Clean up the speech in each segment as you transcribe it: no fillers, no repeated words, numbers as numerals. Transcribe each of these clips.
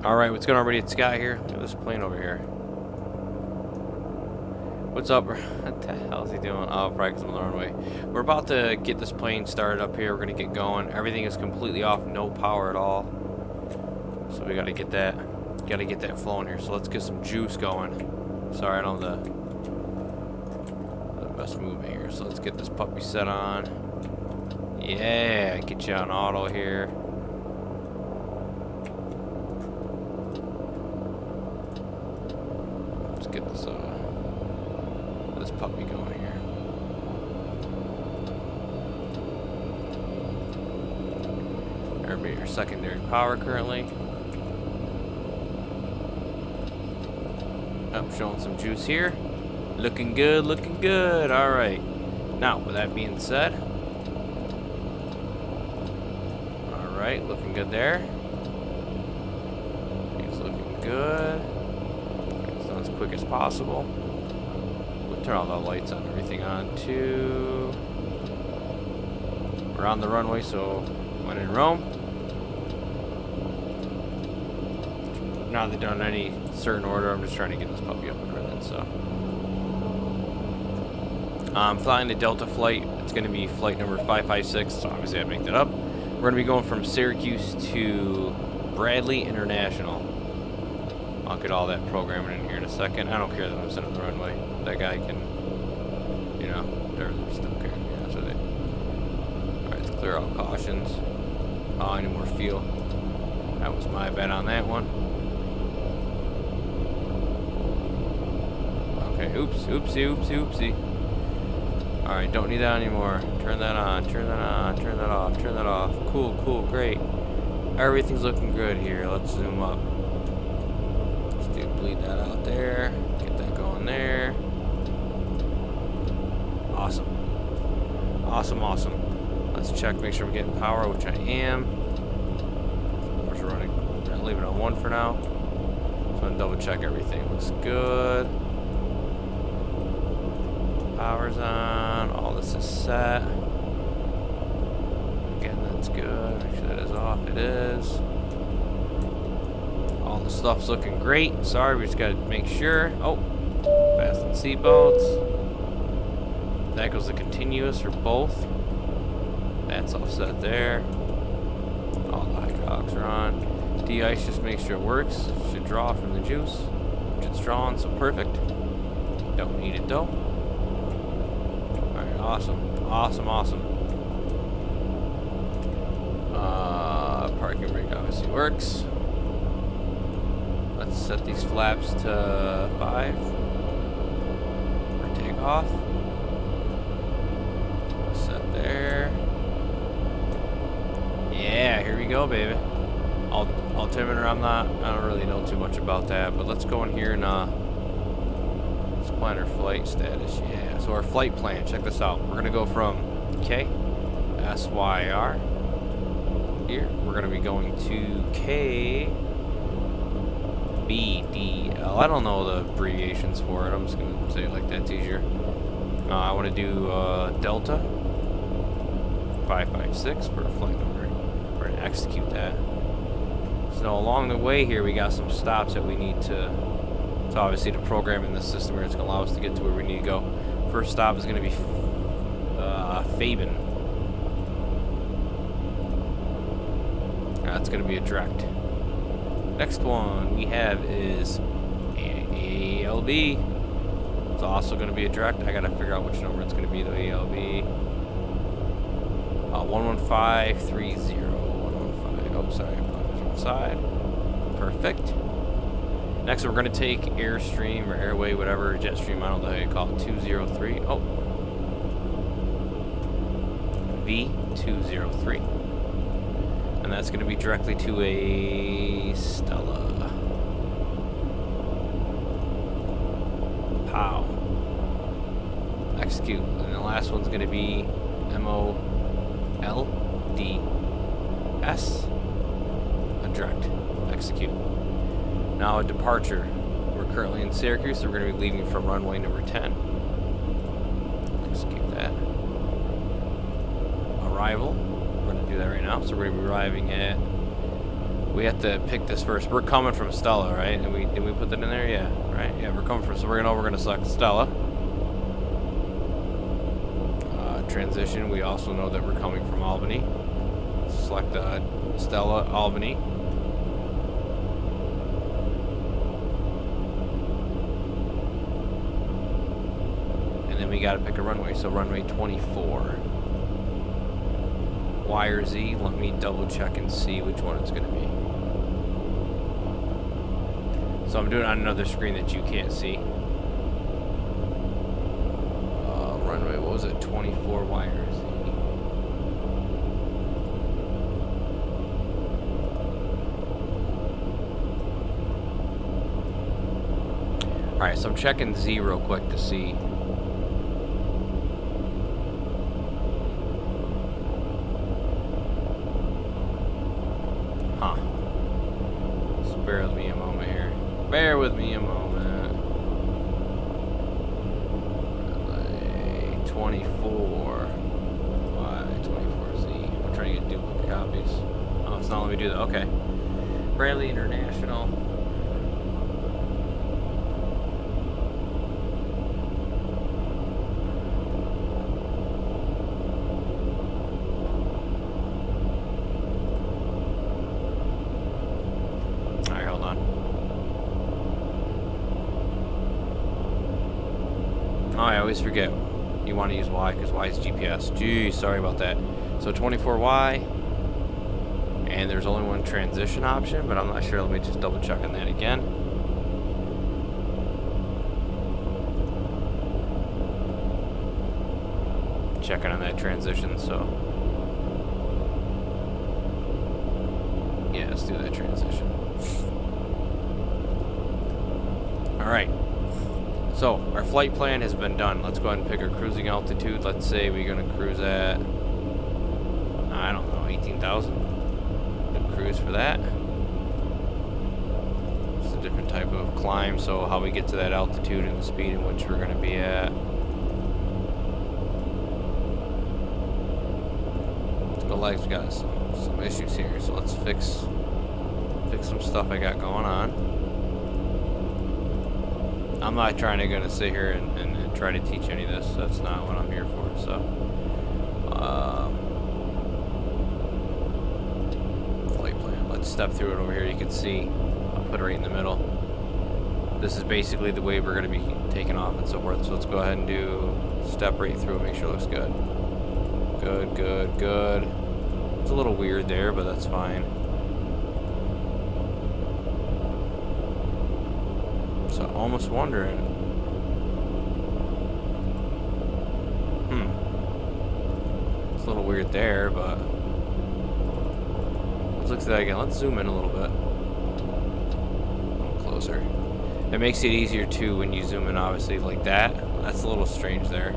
Alright, what's going on, everybody? It's Scott here. Look at this plane over here. What's up? What the hell is he doing? Oh, probably because I'm on the runway. We're about to get this plane started up here. We're going to get going. Everything is completely off. No power at all. So we got to get that. Got to get that flowing here. So let's get some juice going. Sorry, I don't have the best movement here. So let's get this puppy set on. Yeah, get you on auto here. Let's get this this puppy going here. Everybody, our secondary power currently. Up, showing some juice here. Looking good, looking good. All right. Now, with that being said, all right, looking good there. He's looking good. It's done as quick as possible. We'll turn all the lights on, everything on too. We're on the runway, so when in Rome. Not that done in any certain order. I'm just trying to get this puppy up and running. So, I'm flying the Delta flight. It's going to be flight number 556. So obviously, I make that up. We're going to be going from Syracuse to Bradley International. I'll get all that programming in here in a second. I don't care that I'm sitting on the runway. That guy can, you know, they're still carrying me. That's what they. All right, let's clear all cautions. Oh, I need more fuel. That was my bet on that one. Oops, oopsie, oopsie, oopsie. Alright, don't need that anymore. Turn that on, turn that on, turn that off, turn that off. Cool, cool, great. Everything's looking good here. Let's zoom up. Let's bleed that out there. Get that going there. Awesome. Awesome, awesome. Let's check, make sure we're getting power, which I am. We're running. I'll leave it on 1 for now. So I'm going to double check everything. Looks good. Power's on, all this is set. Again, that's good. Make sure that is off. It is. All the stuff's looking great. Sorry, we just gotta make sure. Oh, fasten seatbelts. That goes to continuous for both. That's all set there. All the hydraulics are on. De-ice, just make sure it works. Should draw from the juice, which it's drawing, so perfect. Don't need it though. Awesome, awesome, awesome. Parking brake obviously works. Let's set these flaps to 5 for takeoff. Set there. Yeah, here we go, baby. Altimeter, I don't really know too much about that, but let's go in here and let's plan our flight status. Yeah. So our flight plan, check this out. We're gonna go from KSYR here. We're gonna be going to KBDL. I don't know the abbreviations for it. I'm just gonna say it like that. It's easier. I want to do Delta 556 for a flight number. We're gonna execute that. So along the way here, we got some stops that we need to. So obviously, to program in this system here, it's gonna allow us to get to where we need to go. First stop is going to be Faben. That's going to be a direct. Next one we have is ALB. It's also going to be a direct. I got to figure out which number it's going to be, the ALB. 11530. 115. Oh, sorry. One side. Perfect. Next, we're going to take Airstream or Airway, whatever, Jetstream, I don't know how you call it, 203. Oh. V203. And that's going to be directly to a Stella. Pow. Execute. And the last one's going to be MOLDS. A direct. Execute. Now a departure. We're currently in Syracuse, so we're going to be leaving from runway number 10. Execute that. Arrival. We're going to do that right now. So we're going to be arriving at We have to pick this first. We're coming from Stella, right? And did we put that in there? Yeah, right. Yeah, we're coming from. So we're gonna select Stella. Transition. We also know that we're coming from Albany. Select Stella, Albany. And then we gotta pick a runway. So runway 24. Y or Z. Let me double check and see which one it's gonna be. So I'm doing it on another screen that you can't see. Runway, what was it? 24 Y or Z. Alright, so I'm checking Z real quick to see. Huh. Just bear with me a moment here. Bear with me a moment. 24. Y, 24Z. I'm trying to get duplicate copies. Oh, it's not letting me do that. Okay. Bradley International. Alright, hold on. Oh, I always forget. You want to use Y because Y is GPS. Gee, sorry about that. So 24Y, and there's only one transition option, but I'm not sure. Let me just double check on that again. Checking on that transition, so yeah, let's do that transition. All right. So, our flight plan has been done. Let's go ahead and pick our cruising altitude. Let's say we're going to cruise at, I don't know, 18,000. Cruise for that. It's a different type of climb, so how we get to that altitude and the speed in which we're going to be at. Let's go legs. We got some issues here, so let's fix some stuff I got going on. I'm not gonna sit here and try to teach any of this. That's not what I'm here for. So, flight plan. Let's step through it over here. You can see. I'll put it right in the middle. This is basically the way we're gonna be taking off and so forth. So let's go ahead and do step right through it. Make sure it looks good. Good, good, good. It's a little weird there, but that's fine. So almost wondering. It's a little weird there, but let's look at that again. Let's zoom in a little bit. A little closer. It makes it easier too when you zoom in, obviously, like that. That's a little strange there.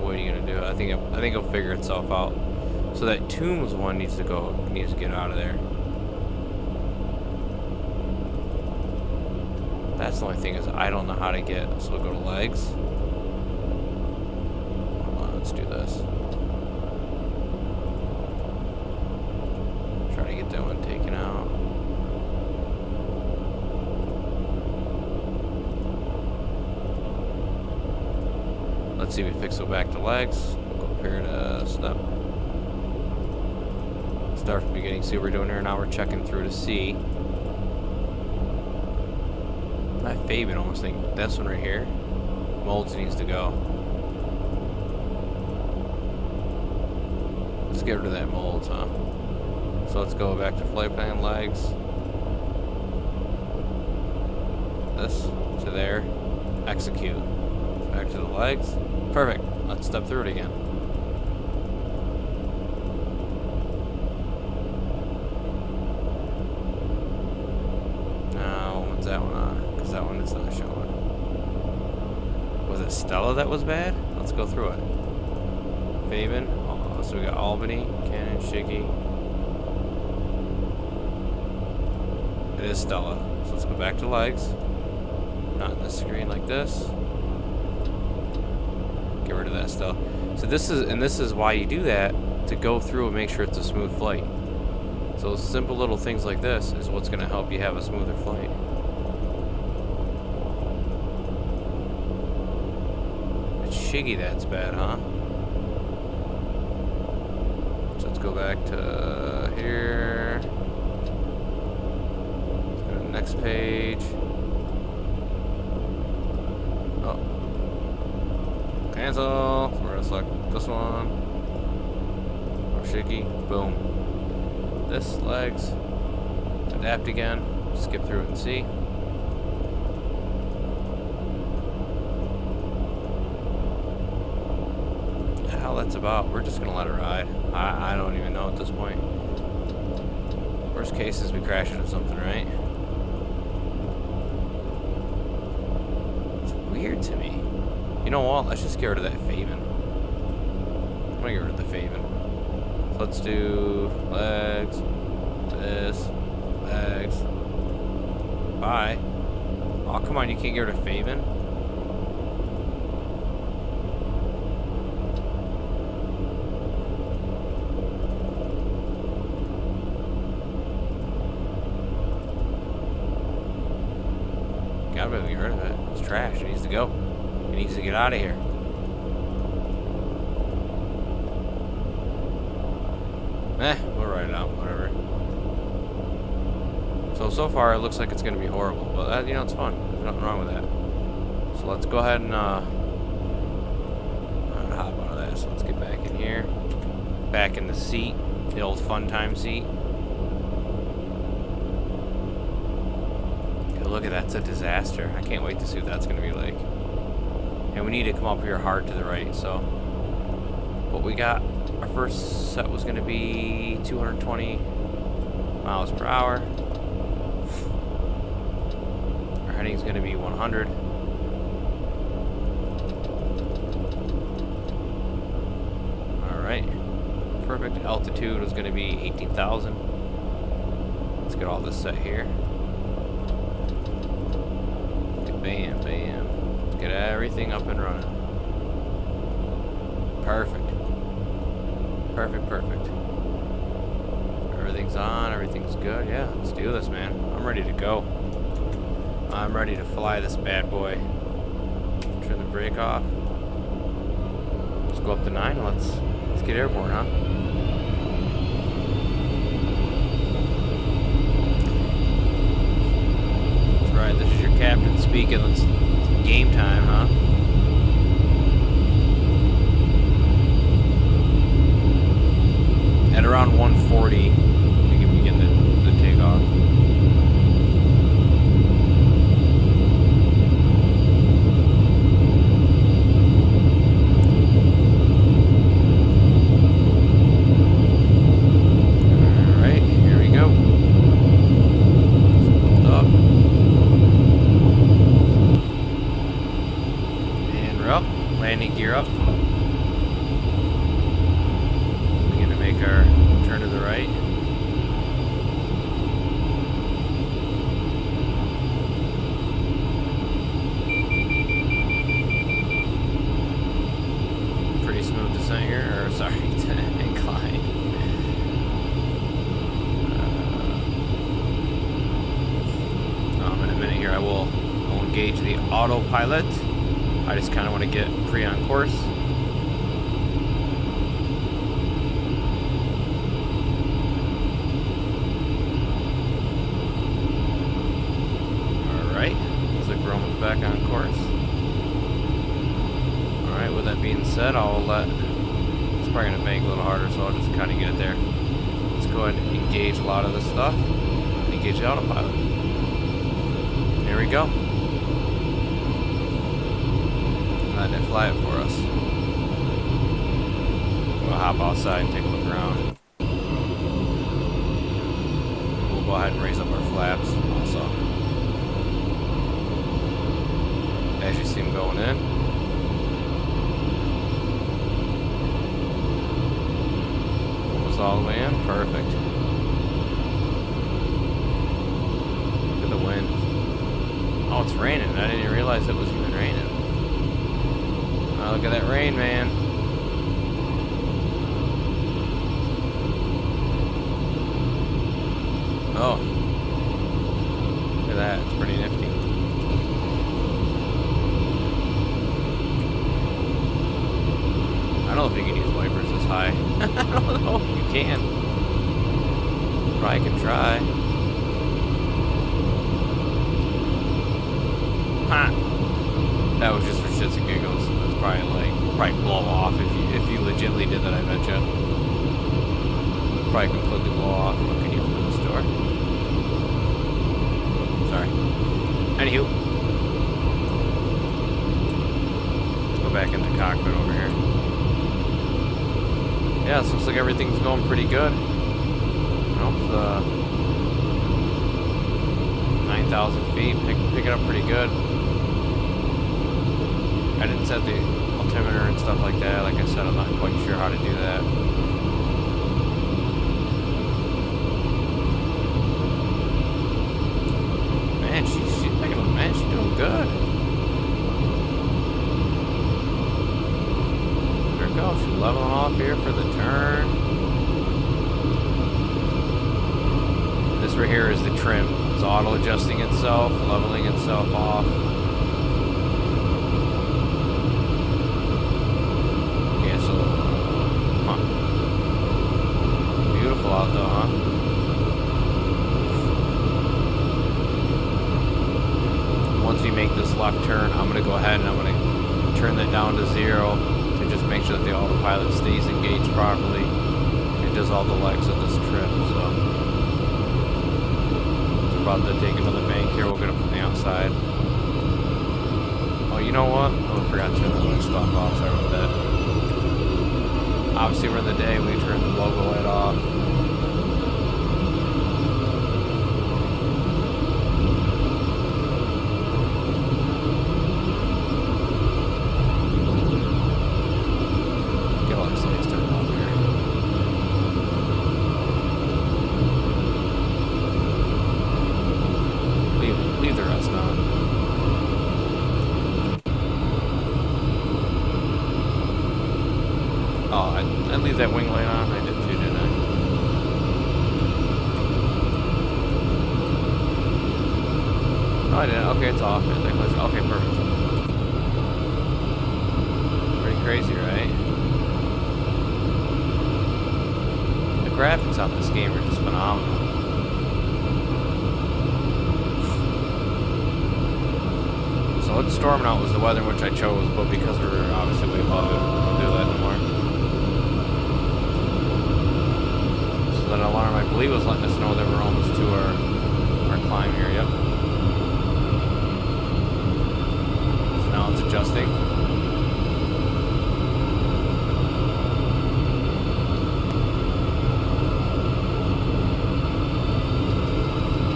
What are you gonna do? I think it'll figure itself out. So that Tombs one needs to get out of there. That's the only thing is I don't know how to get. So we'll go to legs. Hold on, let's do this. Try to get that one taken out. Let's see if we fix it back to legs. We'll go up here to step. Start from the beginning. See what we're doing here. Now we're checking through to C. My favorite, almost think this one right here. Molds needs to go. Let's get rid of that molds, huh? So let's go back to flight plan, legs. This to there. Execute. Back to the legs. Perfect. Let's step through it again. Now, when's that one on? That one is not showing. Was it Stella that was bad? Let's go through it. Faven. Oh, so we got Albany, Cannon, Shiggy. It is Stella. So let's go back to legs. Not in the screen like this. Get rid of that Stella. So this is why you do that, to go through and make sure it's a smooth flight. So simple little things like this is what's going to help you have a smoother flight. It's shiggy that's bad, huh? So let's go back to here. Let's go to the next page. Oh. Cancel. So we're going to select this one. Oh, shaky. Boom. This legs, adapt again, skip through it and see. The hell that's about. We're just gonna let it ride. I don't even know at this point. Worst case is we crash into something, right? It's weird to me. You know what? Let's just get rid of that Faven. I'm gonna get rid of the Faven. Let's do legs, this, legs. Bye. Oh, come on, you can't get rid of Faven? Gotta be able to get rid of it. It's trash. It needs to go. It needs to get out of here. We'll write it out, whatever. So far it looks like it's going to be horrible, but that, you know, it's fun. There's nothing wrong with that. So let's go ahead and hop out of that. So let's get back in here. Back in the seat, the old fun time seat. Okay, look at that, that's a disaster. I can't wait to see what that's going to be like. And we need to come up here hard to the right, so what we got. Our first set was going to be 220 miles per hour. Our heading is going to be 100. Alright. Perfect altitude was going to be 18,000. Let's get all this set here. Bam, bam. Let's get everything up and running. Perfect. Perfect, perfect. Everything's on, everything's good. Yeah, let's do this, man. I'm ready to go. I'm ready to fly this bad boy. Turn the brake off. Let's go up to 9. Let's get airborne, huh? That's right, this is your captain speaking. It's game time, huh? At around 140, we can begin the takeoff. Alright, here we go. Hold up. And we're up. Landing gear up. Our turn to the right. Pretty smooth descent here, or sorry, incline. In a minute here, I'll engage the autopilot. I just kind of want to get pre-on course. Back on course. Alright, with that being said, I'll let... It's probably going to bank a little harder, so I'll just kind of get it there. Let's go ahead and engage a lot of this stuff. Engage the autopilot. There we go. Let it fly it for us. We'll hop outside and take a look around. We'll go ahead and raise up our flaps also. As you see them going in. Almost all the way in. Perfect. Look at the wind. Oh, it's raining. I didn't even realize it was even raining. Oh, look at that rain, man. Oh. Look at that. It's pretty nifty. I don't know if you can use wipers this high. I don't know if you can. Probably can try. Ha! That was just for shits and giggles. That's probably blow off if you legitimately did that, I bet you. Probably completely blow off. Oh, can you open this door? Sorry. Anywho. Let's go back in the cockpit over here. Yeah, so looks like everything's going pretty good. You know, it's 9,000 feet, pick it up pretty good. I didn't set the altimeter and stuff like that. Like I said, I'm not quite sure how to do that. Man, she's picking up. Man, she's doing good. There it goes. She's leveling off here for the turn. This right here is the trim. It's auto adjusting itself, leveling itself off. Yeah, so beautiful out though, huh? Once we make this left turn, I'm gonna go ahead and I'm gonna turn that down to 0 to just make sure that the autopilot stays engaged properly and does all the legs of this trip. So it's about to take another bank here. We'll get up from the outside. Oh, you know what? Oh, I forgot to turn the light stop off. Sorry about that. Obviously, we're in the day. We turn the logo light off. Get all these lights turned off here. Leave the rest on. Oh, I leave that wing light on. I did too, didn't I? Oh, I didn't. Okay, it's off. Okay, perfect. Pretty crazy, right? The graphics on this game are just phenomenal. So what's storming out was the weather which I chose, but because we're obviously way above it, we won't do that anymore. So that alarm, I believe, was letting us know that we're almost to our climb here. Yep. So now it's adjusting.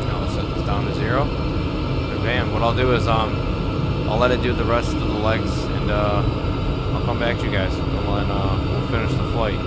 Now let's set this down to 0. And bam. What I'll do is I'll let it do the rest of the legs, and I'll come back to you guys, and then we'll finish the flight.